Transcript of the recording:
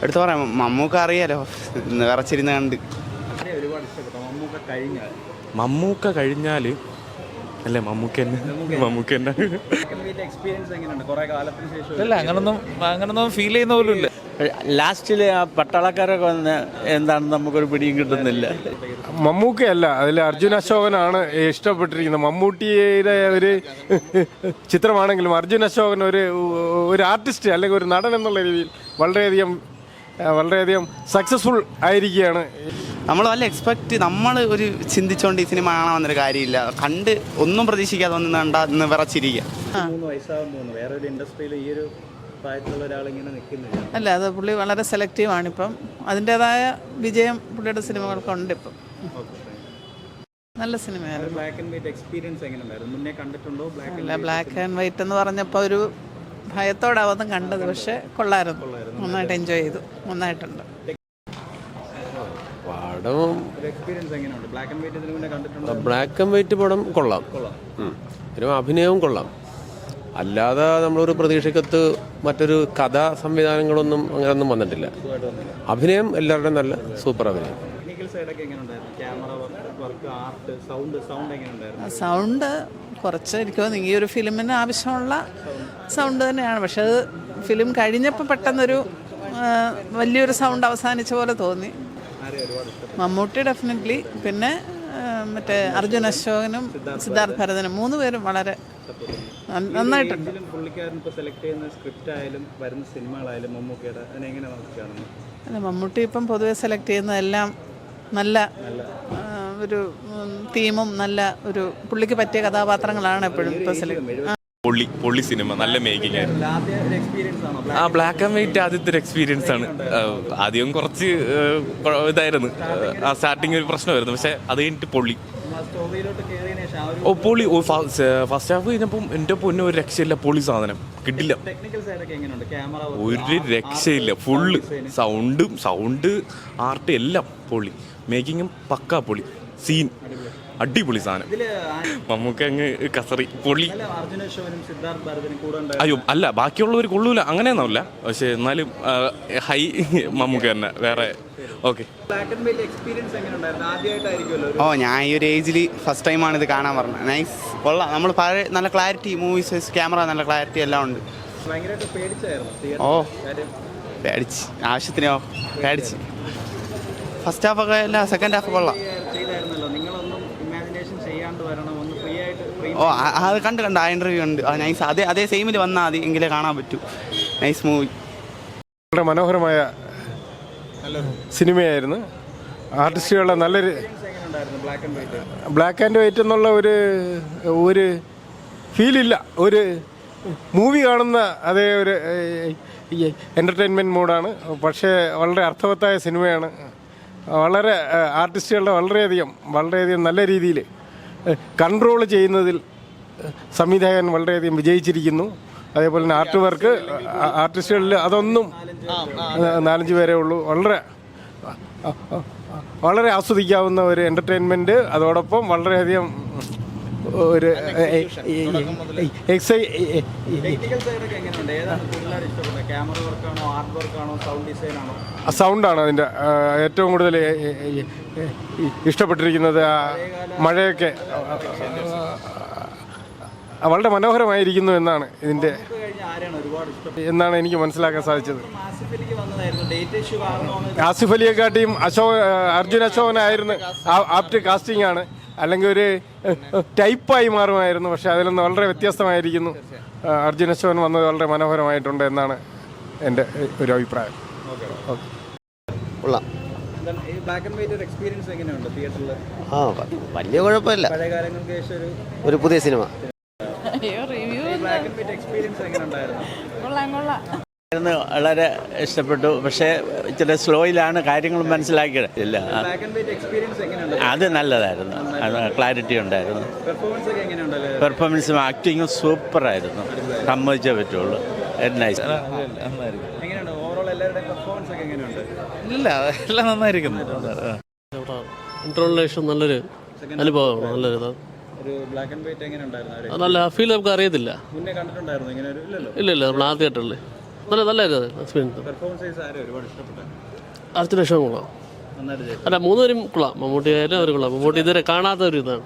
എടുത്തു പറയാം, മമ്മൂക്ക അറിയാലോ, വിറച്ചിരുന്ന് കണ്ട്. മമ്മൂക്ക കഴിഞ്ഞാൽ അല്ലേ മമ്മൂക്ക തന്നെ. അല്ല അങ്ങനൊന്നും ഫീൽ ചെയ്യുന്ന പോലും ഇല്ല. ലാസ്റ്റിൽ ആ പട്ടാളക്കാരൊക്കെ വന്ന് എന്താണെന്ന് നമുക്കൊരു പിടിയും കിട്ടുന്നില്ല. മമ്മൂക്കയല്ല, അതിൽ അർജുൻ അശോകനാണ് ഇഷ്ടപ്പെട്ടിരിക്കുന്നത്. മമ്മൂട്ടിയുടെ ഒരു ചിത്രമാണെങ്കിലും അർജുൻ അശോകൻ ഒരു ആർട്ടിസ്റ്റ് അല്ലെങ്കിൽ ഒരു നടൻ എന്നുള്ള രീതിയിൽ വളരെയധികം സക്സസ്ഫുൾ ആയിരിക്കുകയാണ്. നമ്മൾ വല്ല നമ്മൾ ഒരു ചിന്തിച്ചുകൊണ്ട് ഈ സിനിമ കാണാൻ വന്നൊരു കാര്യമില്ല. കണ്ട് ഒന്നും പ്രതീക്ഷിക്കാതെ ഒന്നും കണ്ട ഇന്ന് വിറച്ചിരിക്കുക. അല്ല, അത് പുള്ളി വളരെ സെലക്റ്റീവാണ്. ഇപ്പം അതിൻ്റെതായ വിജയം പുള്ളിയുടെ സിനിമകൾക്കുണ്ട്. ഇപ്പം നല്ല സിനിമയാണ്. അല്ല, ബ്ലാക്ക് ആൻഡ് വൈറ്റ് എന്ന് പറഞ്ഞപ്പോൾ ഒരു ഭയത്തോടാവുന്നു കണ്ടത്. പക്ഷെ കൊള്ളായിരുന്നു, നന്നായിട്ട് എൻജോയ് ചെയ്തു, നന്നായിട്ടുണ്ട്. ബ്ലാക്ക് ആൻഡ് വൈറ്റ് പടം കൊള്ളാം, പിന്നെ അഭിനയവും കൊള്ളാം. അല്ലാതെ നമ്മളൊരു പ്രതീക്ഷയ്ക്കത്ത് മറ്റൊരു കഥാ സംവിധാനങ്ങളൊന്നും അങ്ങനെയൊന്നും വന്നിട്ടില്ല. അഭിനയം എല്ലാവരുടെയും നല്ല സൂപ്പർ അഭിനയം. സൗണ്ട് കുറച്ച് എനിക്ക് തോന്നുന്നു ഈ ഒരു ഫിലിമിന് ആവശ്യമുള്ള സൗണ്ട് തന്നെയാണ്. പക്ഷെ അത് ഫിലിം കഴിഞ്ഞപ്പോൾ പെട്ടെന്നൊരു വലിയൊരു സൗണ്ട് അവസാനിച്ച പോലെ തോന്നി. മമ്മൂട്ടി ഡെഫിനറ്റ്ലി, പിന്നെ മറ്റേ അർജുൻ അശോകനും സിദ്ധാർത്ഥ് ഭരതനും 3 പേരും വളരെ നന്നായിട്ടുണ്ട്. അല്ല, മമ്മൂട്ടി ഇപ്പം പൊതുവെ സെലക്ട് ചെയ്യുന്നതെല്ലാം നല്ല ഒരു തീമും നല്ല ഒരു പുള്ളിക്ക് പറ്റിയ കഥാപാത്രങ്ങളാണ് എപ്പോഴും ഇപ്പോൾ സെലക്ട്. പൊള്ളി സിനിമ, നല്ല മേക്കിംഗ് ആയിരുന്നു. ആ ബ്ലാക്ക് ആൻഡ് വൈറ്റ് ആദ്യത്തെ ഒരു എക്സ്പീരിയൻസ് ആണ്. ആദ്യം കുറച്ച് ഇതായിരുന്നു, ആ സ്റ്റാർട്ടിങ് ഒരു പ്രശ്നമായിരുന്നു. പക്ഷെ അത് കഴിഞ്ഞിട്ട് പൊള്ളി. ഫസ്റ്റ് ഹാഫ് കഴിഞ്ഞപ്പം എൻ്റെ പൊന്നെ ഒരു രക്ഷയില്ല, പൊളി സാധനം കിട്ടില്ല, ഒരു രക്ഷയില്ല. ഫുള്ള് സൗണ്ട് ആർട്ട് എല്ലാം പൊളി, മേക്കിങ്ങും പക്കാ പൊളി, സീൻ അടിപൊളി സാധനം. മമ്മൂക്ക അങ്ങ് കസറി പൊളി. അയ്യോ അല്ല, ബാക്കിയുള്ളവർ കൊള്ളൂല അങ്ങനെയൊന്നുമില്ല. പക്ഷെ എന്നാലും ഹൈ മമ്മൂക്ക തന്നെ വേറെ. ഓക്കെ, ഞാൻ ഈ ഒരു ഏജിൽ ഫസ്റ്റ് ടൈമാണ് ഇത് കാണാൻ പറഞ്ഞത്. നൈസ്, കൊള്ളാം. നമ്മൾ പഴയ നല്ല ക്ലാരിറ്റി, മൂവീസ് ക്യാമറ നല്ല ക്ലാരിറ്റി എല്ലാം ഉണ്ട്. പേടിച്ച് ആവശ്യത്തിനോ പേടിച്ച്. ഫസ്റ്റ് ഹാഫൊക്കെ അല്ല, സെക്കൻഡ് ഹാഫ് കൊള്ളാം. അത് കണ്ട് ആ ഇൻ്റർവ്യൂ ഉണ്ട്. നൈസ്, അതേ സെയിമിൽ വന്നാൽ മതി, എങ്കിലേ കാണാൻ പറ്റൂ. നൈസ് മൂവി, വളരെ മനോഹരമായ സിനിമയായിരുന്നു. ആർട്ടിസ്റ്റുകളുടെ നല്ലൊരു ബ്ലാക്ക് ആൻഡ് വൈറ്റ് എന്നുള്ള ഒരു ഫീലില്ല. ഒരു മൂവി കാണുന്ന അതേ ഒരു എൻ്റർടൈൻമെൻറ്റ് മൂഡാണ്. പക്ഷേ വളരെ അർത്ഥവത്തായ സിനിമയാണ്. വളരെ ആർട്ടിസ്റ്റുകളുടെ വളരെയധികം നല്ല രീതിയിൽ കൺട്രോൾ ചെയ്യുന്നതിൽ സംവിധായകൻ വളരെയധികം വിജയിച്ചിരിക്കുന്നു. അതേപോലെ തന്നെ ആർട്ട് വർക്ക് ആർട്ടിസ്റ്റുകളിൽ അതൊന്നും 4-5 പേരേ ഉള്ളൂ. വളരെ ആസ്വദിക്കാവുന്ന ഒരു എൻ്റർടൈൻമെൻറ്റ്. അതോടൊപ്പം വളരെയധികം ഒരു സൗണ്ടാണ് അതിൻ്റെ ഏറ്റവും കൂടുതൽ ഇഷ്ടപ്പെട്ടിരിക്കുന്നത്. മഴയൊക്കെ വളരെ മനോഹരമായിരിക്കുന്നു എന്നാണ് എനിക്ക് മനസ്സിലാക്കാൻ സാധിച്ചത്. ആസിഫ് അലിയെക്കാട്ടിയും അർജുൻ അശോകനായിരുന്നു ആപ്റ്റ് കാസ്റ്റിംഗ് ആണ്. അല്ലെങ്കിൽ ഒരു ടൈപ്പായി മാറുമായിരുന്നു. പക്ഷെ അതിലൊന്ന് വളരെ വ്യത്യസ്തമായിരിക്കുന്നു. അർജുൻ അശോകൻ വന്നത് വളരെ മനോഹരമായിട്ടുണ്ട് എന്നാണ് എൻ്റെ ഒരു അഭിപ്രായം. വലിയ കുഴപ്പമില്ല, ഒരു പുതിയ സിനിമ. വളരെ ഇഷ്ടപ്പെട്ടു. പക്ഷേ ഇച്ചിരി സ്ലോയിലാണ് കാര്യങ്ങൾ മനസ്സിലാക്കിയത്. ഇല്ല, അത് നല്ലതായിരുന്നു, ക്ലാരിറ്റി ഉണ്ടായിരുന്നു. പെർഫോമൻസും ആക്ടിങ്ങും സൂപ്പറായിരുന്നു, സമ്മതിച്ചേ പറ്റുള്ളൂ. നൈസ്. ഇല്ല, എല്ലാം നന്നായിരിക്കുന്നു. ഇൻട്രോലേഷൻ നല്ലൊരു അനുഭവമാണ്, നല്ലൊരു നല്ല ഫീൽ നമുക്ക് അറിയത്തില്ല. ഇല്ല നമ്മൾ ആദ്യമായിട്ടുള്ളൂ. നല്ലായിരുന്നു എക്സ്പീരിയൻസ്. പെർഫോമൻസ് ആരും ഒരുപാട് ഇഷ്ടപ്പെട്ടു. അർച്ചന അശോകൻ കൊള്ളാം. നന്നായിട്ട് ചെയ്തു. അല്ല, മൂന്നുപേരും കൊള്ളാം. മമ്മൂട്ടി ആയാലും അവർ കൊള്ളാം. മമ്മൂട്ടി ഇതുവരെ കാണാത്ത ഒരു ഇതാണ്.